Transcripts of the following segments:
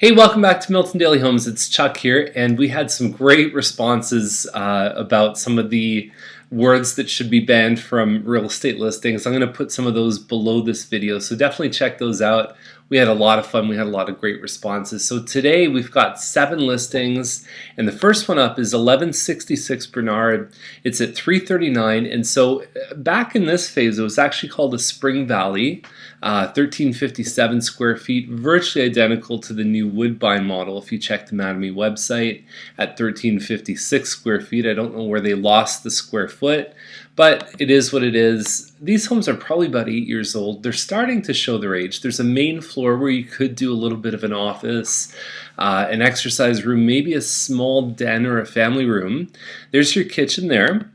Hey, welcome back to Milton Daily Homes. It's Chuck here, and we had some great responses about some of the words that should be banned from real estate listings. I'm going to put some of those below this video, so definitely check those out. We had a lot of fun. We had a lot of great responses. So today we've got 7 listings, and the first one up is 1166 Bernard. It's at 339, and so back in this phase, it was actually called a Spring Valley. 1357 square feet, virtually identical to the new Woodbine model if you check the Mattamy website at 1356 square feet. I don't know where they lost the square foot, but it is what it is. These homes are probably about 8 years old. They're starting to show their age. There's a main floor where you could do a little bit of an office, an exercise room, maybe a small den or a family room. There's your kitchen there.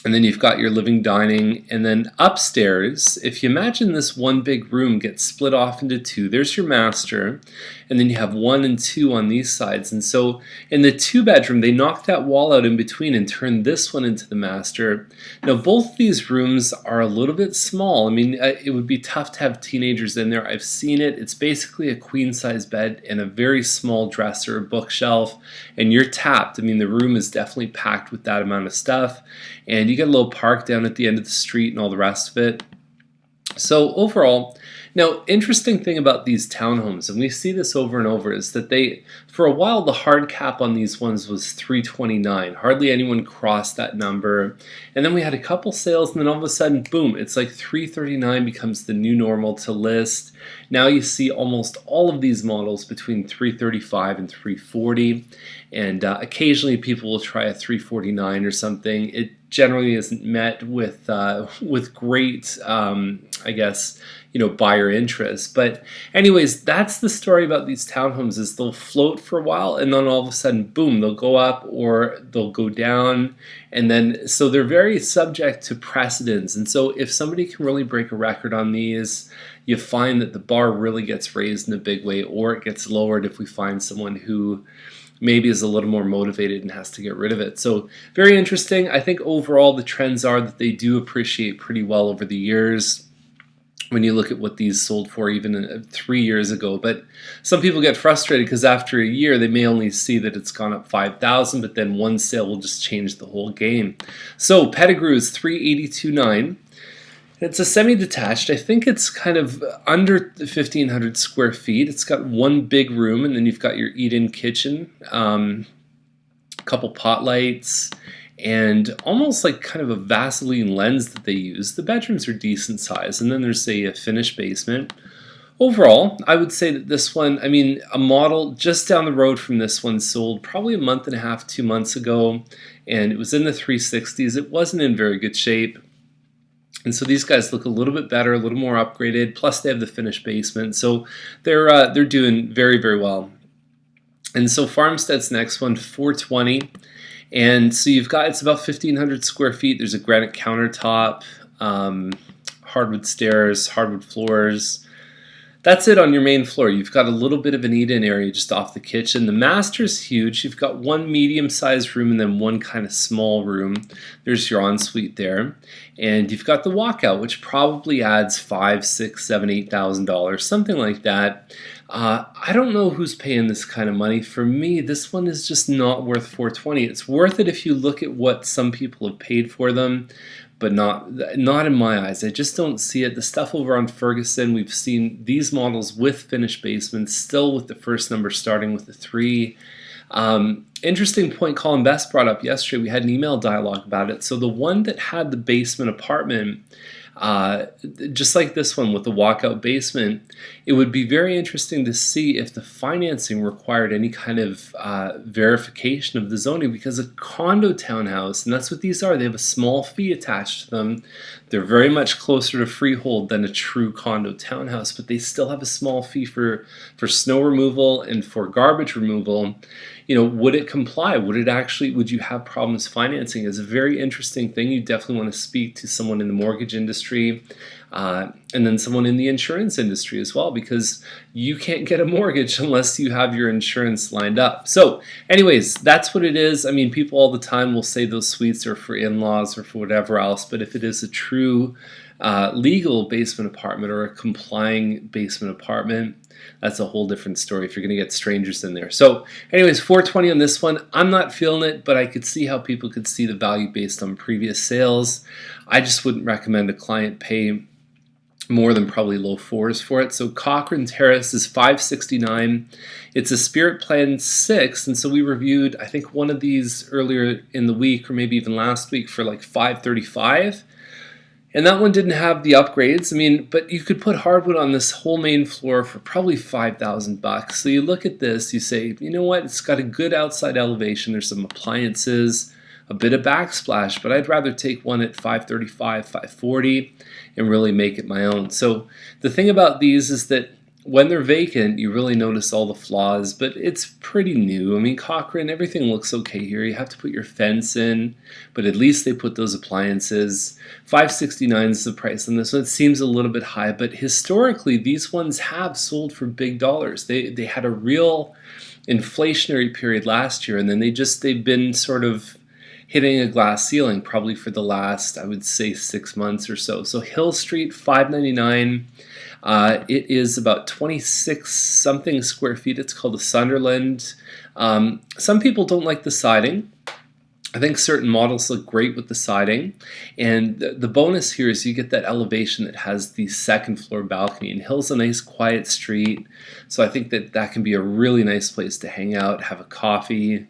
And then you've got your living, dining, and then upstairs, if you imagine this one big room gets split off into 2, there's your master, and then you have 1 and 2 on these sides. And so in the 2-bedroom, they knocked that wall out in between and turned this one into the master. Now both these rooms are a little bit small. I mean, it would be tough to have teenagers in there. I've seen it. It's basically a queen-size bed and a very small dresser, a bookshelf, and you're tapped. I mean, the room is definitely packed with that amount of stuff. And you get a little park down at the end of the street and all the rest of it. So overall, now interesting thing about these townhomes, and we see this over and over, is that they, for a while, the hard cap on these ones was 329. Hardly anyone crossed that number. And then we had a couple sales, and then all of a sudden, boom, it's like 339 becomes the new normal to list. Now you see almost all of these models between 335 and 340. And occasionally people will try a 349 or something. It generally isn't met with great, I guess, buyer interest. But anyways, that's the story about these townhomes, is they'll float for a while and then all of a sudden, boom, they'll go up or they'll go down. And then, so they're very subject to precedents. And so if somebody can really break a record on these, you find that the bar really gets raised in a big way, or it gets lowered if we find someone who maybe is a little more motivated and has to get rid of it. So very interesting. I think overall the trends are that they do appreciate pretty well over the years when you look at what these sold for even 3 years ago. But some people get frustrated because after a year they may only see that it's gone up 5,000, but then one sale will just change the whole game. So Pettigrew is 382.9. It's a semi-detached. I think it's kind of under 1,500 square feet. It's got one big room, and then you've got your eat-in kitchen, a couple pot lights, and almost like kind of a Vaseline lens that they use. The bedrooms are decent size, and then there's a finished basement. Overall, I would say that this one, I mean, a model just down the road from this one sold probably a month and a half, 2 months ago, and it was in the 360s. It wasn't in very good shape. And so these guys look a little bit better, a little more upgraded, plus they have the finished basement. So they're doing very, very well. And so Farmstead's next one, 420. And so you've got, it's about 1,500 square feet. There's a granite countertop, hardwood stairs, hardwood floors. That's it on your main floor. You've got a little bit of an eat-in area just off the kitchen. The master's huge. You've got one medium-sized room and then one kind of small room. There's your ensuite there. And you've got the walkout, which probably adds $5,000, $6,000, $7,000, $8,000, something like that. I don't know who's paying this kind of money. For me, this one is just not worth $420. It's worth it if you look at what some people have paid for them, but not in my eyes. I just don't see it. The stuff over on Ferguson, we've seen these models with finished basements, still with the first number starting with a 3. Interesting point Colin Best brought up yesterday. We had an email dialogue about it. So the one that had the basement apartment, just like this one with the walkout basement, it would be very interesting to see if the financing required any kind of verification of the zoning, because a condo townhouse, and that's what these are, they have a small fee attached to them. They're very much closer to freehold than a true condo townhouse, but they still have a small fee for snow removal and for garbage removal. Would it comply? Would you have problems financing? Is a very interesting thing. You definitely want to speak to someone in the mortgage industry, and then someone in the insurance industry as well, because you can't get a mortgage unless you have your insurance lined up. So anyways, that's what it is. I mean, people all the time will say those suites are for in-laws or for whatever else, but if it is a true legal basement apartment or a complying basement apartment, that's a whole different story if you're going to get strangers in there. So anyways, 420 on this one. I'm not feeling it, but I could see how people could see the value based on previous sales. I just wouldn't recommend a client pay more than probably low fours for it. So Cochrane Terrace is 569. It's a Spirit Plan 6, and so we reviewed, I think, one of these earlier in the week or maybe even last week for like 535. And that one didn't have the upgrades. I mean, but you could put hardwood on this whole main floor for probably $5,000. So you look at this, you say, you know what? It's got a good outside elevation. There's some appliances, a bit of backsplash, but I'd rather take one at 535, 540 and really make it my own. So the thing about these is that when they're vacant, you really notice all the flaws, but it's pretty new. I mean, Cochrane, everything looks okay here. You have to put your fence in, but at least they put those appliances. $569 is the price on this one. It seems a little bit high, but historically, these ones have sold for big dollars. They had a real inflationary period last year, and then they've been sort of hitting a glass ceiling probably for the last, I would say, 6 months or so. So Hill Street, $599. It is about 26 something square feet. It's called a Sunderland. Some people don't like the siding. I think certain models look great with the siding. And the bonus here is you get that elevation that has the second floor balcony. And Hill's a nice quiet street. So I think that that can be a really nice place to hang out, have a coffee,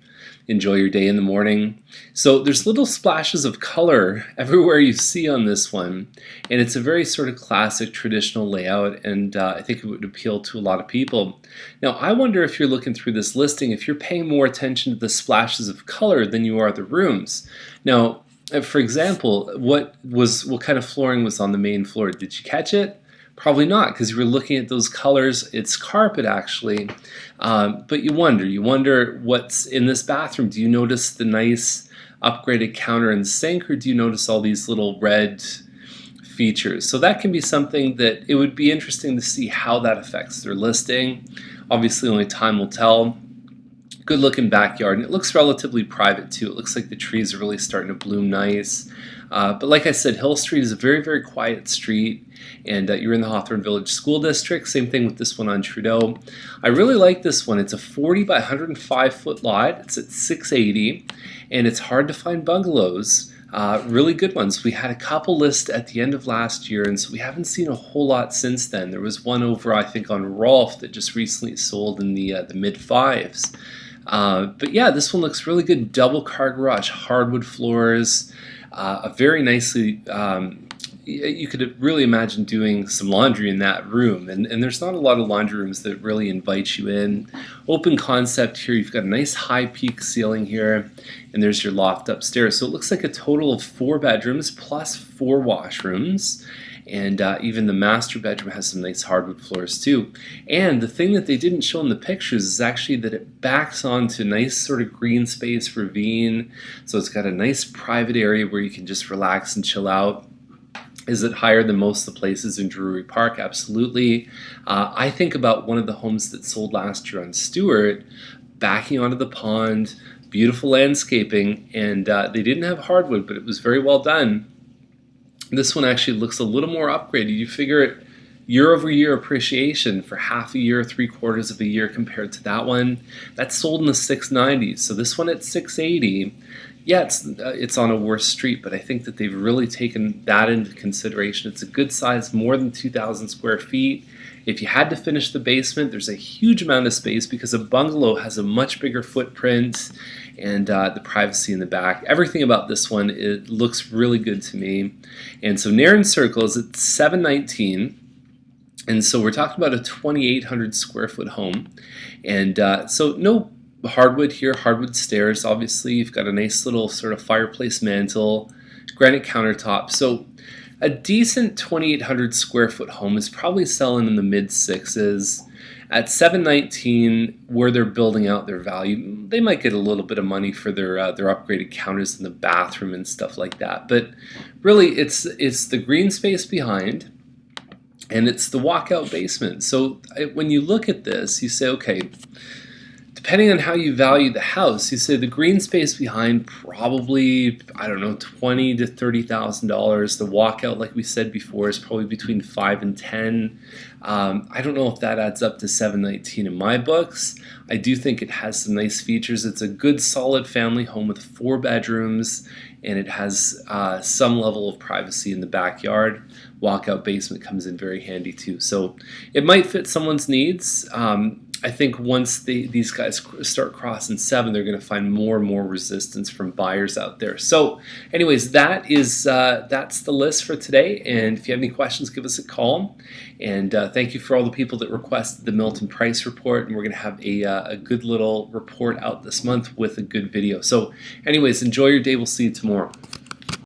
enjoy your day in the morning. So there's little splashes of color everywhere you see on this one, and it's a very sort of classic traditional layout, and I think it would appeal to a lot of people. Now I wonder if you're looking through this listing, if you're paying more attention to the splashes of color than you are the rooms. Now, for example, what kind of flooring was on the main floor? Did you catch it? Probably not, because you were looking at those colors. It's carpet actually, but you wonder what's in this bathroom. Do you notice the nice upgraded counter and sink, or do you notice all these little red features? So that can be something that it would be interesting to see how that affects their listing. Obviously only time will tell. Good looking backyard, and it looks relatively private too. It looks like the trees are really starting to bloom nice. But like I said, Hill Street is a very, very quiet street, and you're in the Hawthorne Village School District. Same thing with this one on Trudeau. I really like this one. It's a 40 by 105 foot lot. It's at 680, and it's hard to find bungalows. Really good ones. We had a couple list at the end of last year, and so we haven't seen a whole lot since then. There was one over, I think, on Rolfe that just recently sold in the mid fives. But yeah, this one looks really good. Double car garage, hardwood floors, a very nicely, you could really imagine doing some laundry in that room. And there's not a lot of laundry rooms that really invite you in. Open concept here. You've got a nice high peak ceiling here, and there's your loft upstairs. So it looks like a total of 4 bedrooms plus 4 washrooms. And even the master bedroom has some nice hardwood floors too. And the thing that they didn't show in the pictures is actually that it backs onto a nice sort of green space ravine. So it's got a nice private area where you can just relax and chill out. Is it higher than most of the places in Drury Park? Absolutely. I think about one of the homes that sold last year on Stewart, backing onto the pond, beautiful landscaping, and they didn't have hardwood, but it was very well done. This one actually looks a little more upgraded. You figure it year-over-year appreciation for half a year, 3/4 of a year compared to that one. That's sold in the 690s. So this one at 680, yeah, it's on a worse street, but I think that they've really taken that into consideration. It's a good size, more than 2,000 square feet. If you had to finish the basement, there's a huge amount of space because a bungalow has a much bigger footprint, and the privacy in the back. Everything about this one, it looks really good to me. And so Nairn Circle is at 719. And so we're talking about a 2,800 square foot home. And so no hardwood here, hardwood stairs. Obviously, you've got a nice little sort of fireplace mantle, granite countertop. So a decent 2,800 square foot home is probably selling in the mid sixes. At 719, where they're building out their value, they might get a little bit of money for their upgraded counters in the bathroom and stuff like that. But really, it's the green space behind, and it's the walkout basement. So when you look at this, you say, okay, depending on how you value the house, you say the green space behind probably, I don't know, $20,000 to $30,000. The walkout, like we said before, is probably between 5 and 10. I don't know if that adds up to 719 in my books. I do think it has some nice features. It's a good solid family home with 4 bedrooms, and it has some level of privacy in the backyard. Walkout basement comes in very handy too. So it might fit someone's needs. I think once these guys start crossing 7, they're going to find more and more resistance from buyers out there. So anyways, that's the list for today. And if you have any questions, give us a call. And thank you for all the people that requested the Milton Price Report. And we're going to have a good little report out this month with a good video. So anyways, enjoy your day. We'll see you tomorrow.